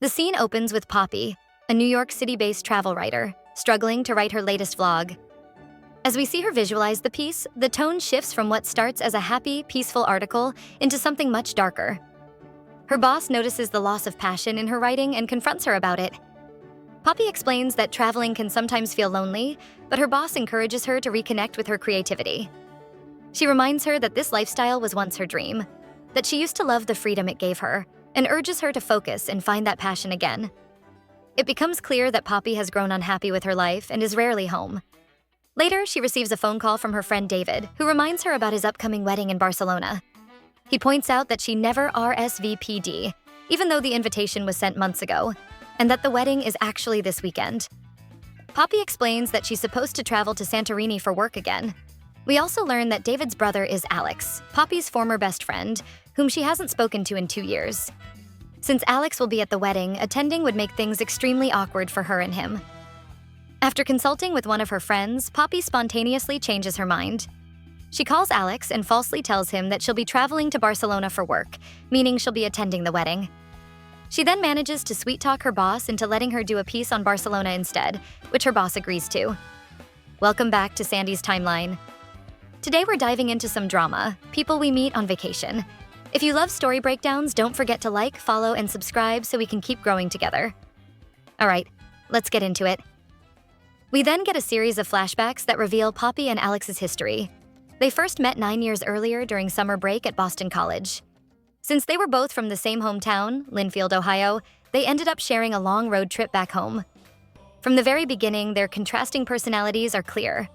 The scene opens with Poppy, a New York City-based travel writer, struggling to write her latest vlog. As we see her visualize the piece, the tone shifts from what starts as a happy, peaceful article into something much darker. Her boss notices the loss of passion in her writing and confronts her about it. Poppy explains that traveling can sometimes feel lonely, but her boss encourages her to reconnect with her creativity. She reminds her that this lifestyle was once her dream, that she used to love the freedom it gave her, and urges her to focus and find that passion again. It becomes clear that Poppy has grown unhappy with her life and is rarely home. Later, she receives a phone call from her friend David, who reminds her about his upcoming wedding in Barcelona. He points out that she never RSVP'd, even though the invitation was sent months ago, and that the wedding is actually this weekend. Poppy explains that she's supposed to travel to Santorini for work again. We also learn that David's brother is Alex, Poppy's former best friend, whom she hasn't spoken to in 2 years. Since Alex will be at the wedding, attending would make things extremely awkward for her and him. After consulting with one of her friends, Poppy spontaneously changes her mind. She calls Alex and falsely tells him that she'll be traveling to Barcelona for work, meaning she'll be attending the wedding. She then manages to sweet-talk her boss into letting her do a piece on Barcelona instead, which her boss agrees to. Welcome back to Sandy's timeline. Today we're diving into some drama, people we meet on vacation. If you love story breakdowns, don't forget to like, follow, and subscribe so we can keep growing together. All right, let's get into it. We then get a series of flashbacks that reveal Poppy and Alex's history. They first met 9 years earlier during summer break at Boston College. Since they were both from the same hometown, Linfield, Ohio, they ended up sharing a long road trip back home. From the very beginning, their contrasting personalities are clear.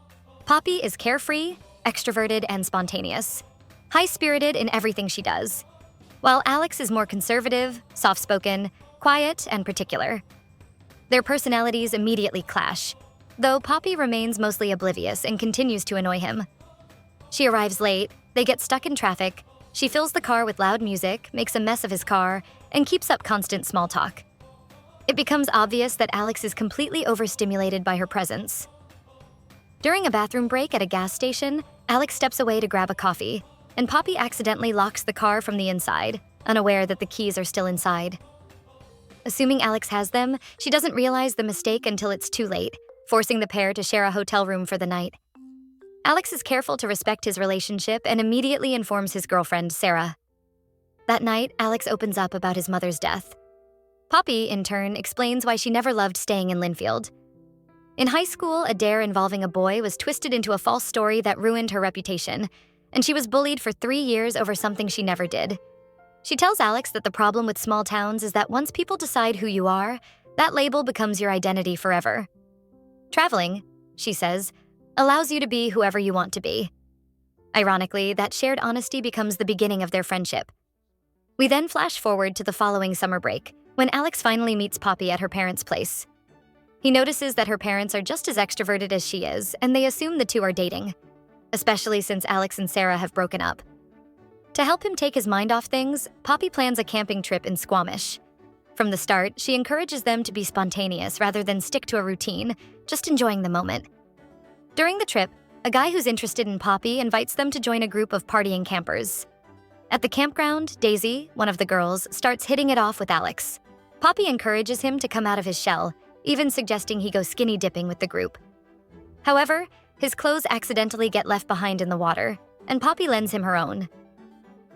Poppy is carefree, extroverted, and spontaneous, high-spirited in everything she does, while Alex is more conservative, soft-spoken, quiet, and particular. Their personalities immediately clash, though Poppy remains mostly oblivious and continues to annoy him. She arrives late, they get stuck in traffic, she fills the car with loud music, makes a mess of his car, and keeps up constant small talk. It becomes obvious that Alex is completely overstimulated by her presence. During a bathroom break at a gas station, Alex steps away to grab a coffee, and Poppy accidentally locks the car from the inside, unaware that the keys are still inside. Assuming Alex has them, she doesn't realize the mistake until it's too late, forcing the pair to share a hotel room for the night. Alex is careful to respect his relationship and immediately informs his girlfriend, Sarah. That night, Alex opens up about his mother's death. Poppy, in turn, explains why she never loved staying in Linfield. In high school, a dare involving a boy was twisted into a false story that ruined her reputation, and she was bullied for 3 years over something she never did. She tells Alex that the problem with small towns is that once people decide who you are, that label becomes your identity forever. Traveling, she says, allows you to be whoever you want to be. Ironically, that shared honesty becomes the beginning of their friendship. We then flash forward to the following summer break, when Alex finally meets Poppy at her parents' place. He notices that her parents are just as extroverted as she is, and they assume the two are dating, especially since Alex and Sarah have broken up. To help him take his mind off things, Poppy plans a camping trip in Squamish. From the start, she encourages them to be spontaneous rather than stick to a routine, just enjoying the moment. During the trip, a guy who's interested in Poppy invites them to join a group of partying campers. At the campground, Daisy, one of the girls, starts hitting it off with Alex. Poppy encourages him to come out of his shell, even suggesting he go skinny dipping with the group. However, his clothes accidentally get left behind in the water, and Poppy lends him her own.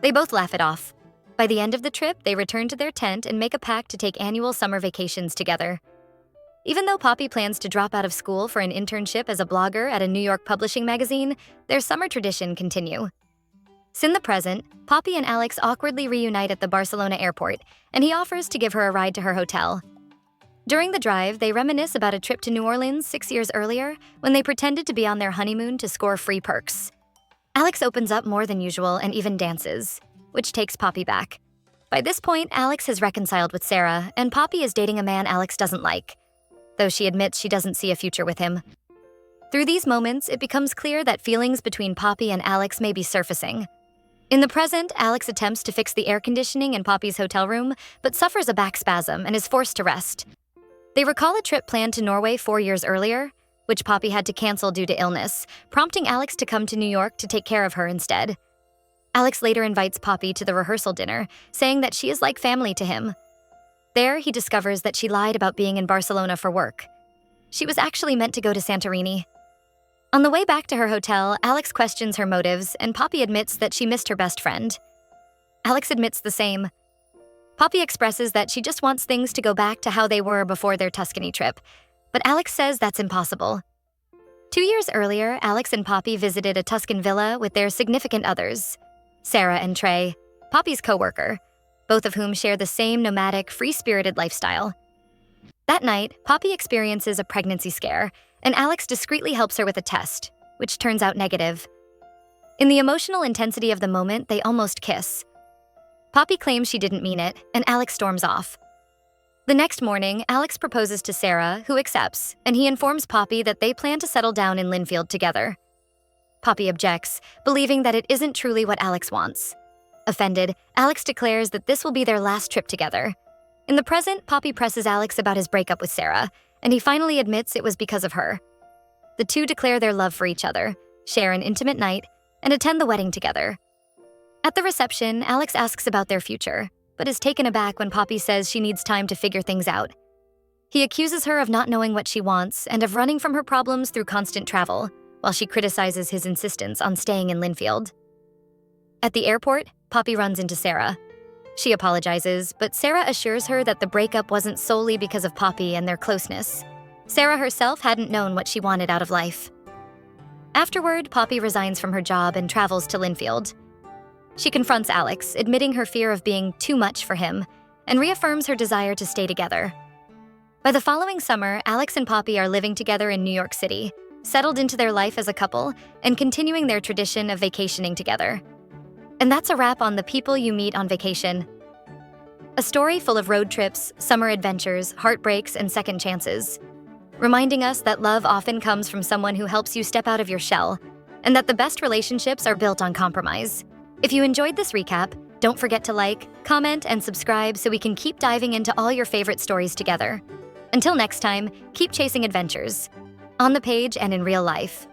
They both laugh it off. By the end of the trip, they return to their tent and make a pact to take annual summer vacations together. Even though Poppy plans to drop out of school for an internship as a blogger at a New York publishing magazine, their summer tradition continue. In the present, Poppy and Alex awkwardly reunite at the Barcelona airport, and he offers to give her a ride to her hotel. During the drive, they reminisce about a trip to New Orleans 6 years earlier when they pretended to be on their honeymoon to score free perks. Alex opens up more than usual and even dances, which takes Poppy back. By this point, Alex has reconciled with Sarah, and Poppy is dating a man Alex doesn't like, though she admits she doesn't see a future with him. Through these moments, it becomes clear that feelings between Poppy and Alex may be surfacing. In the present, Alex attempts to fix the air conditioning in Poppy's hotel room, but suffers a back spasm and is forced to rest. They recall a trip planned to Norway 4 years earlier, which Poppy had to cancel due to illness, prompting Alex to come to New York to take care of her instead. Alex later invites Poppy to the rehearsal dinner, saying that she is like family to him. There, he discovers that she lied about being in Barcelona for work. She was actually meant to go to Santorini. On the way back to her hotel, Alex questions her motives, and Poppy admits that she missed her best friend. Alex admits the same. Poppy expresses that she just wants things to go back to how they were before their Tuscany trip, but Alex says that's impossible. 2 years earlier, Alex and Poppy visited a Tuscan villa with their significant others, Sarah and Trey, Poppy's co-worker, both of whom share the same nomadic, free-spirited lifestyle. That night, Poppy experiences a pregnancy scare, and Alex discreetly helps her with a test, which turns out negative. In the emotional intensity of the moment, they almost kiss. Poppy claims she didn't mean it, and Alex storms off. The next morning, Alex proposes to Sarah, who accepts, and he informs Poppy that they plan to settle down in Linfield together. Poppy objects, believing that it isn't truly what Alex wants. Offended, Alex declares that this will be their last trip together. In the present, Poppy presses Alex about his breakup with Sarah, and he finally admits it was because of her. The two declare their love for each other, share an intimate night, and attend the wedding together. At the reception, Alex asks about their future, but is taken aback when Poppy says she needs time to figure things out. He accuses her of not knowing what she wants and of running from her problems through constant travel, while she criticizes his insistence on staying in Linfield. At the airport, Poppy runs into Sarah. She apologizes, but Sarah assures her that the breakup wasn't solely because of Poppy and their closeness. Sarah herself hadn't known what she wanted out of life. Afterward, Poppy resigns from her job and travels to Linfield. She confronts Alex, admitting her fear of being too much for him, and reaffirms her desire to stay together. By the following summer, Alex and Poppy are living together in New York City, settled into their life as a couple, and continuing their tradition of vacationing together. And that's a wrap on The People You Meet on Vacation. A story full of road trips, summer adventures, heartbreaks, and second chances, reminding us that love often comes from someone who helps you step out of your shell, and that the best relationships are built on compromise. If you enjoyed this recap, don't forget to like, comment, and subscribe so we can keep diving into all your favorite stories together. Until next time, keep chasing adventures, on the page and in real life.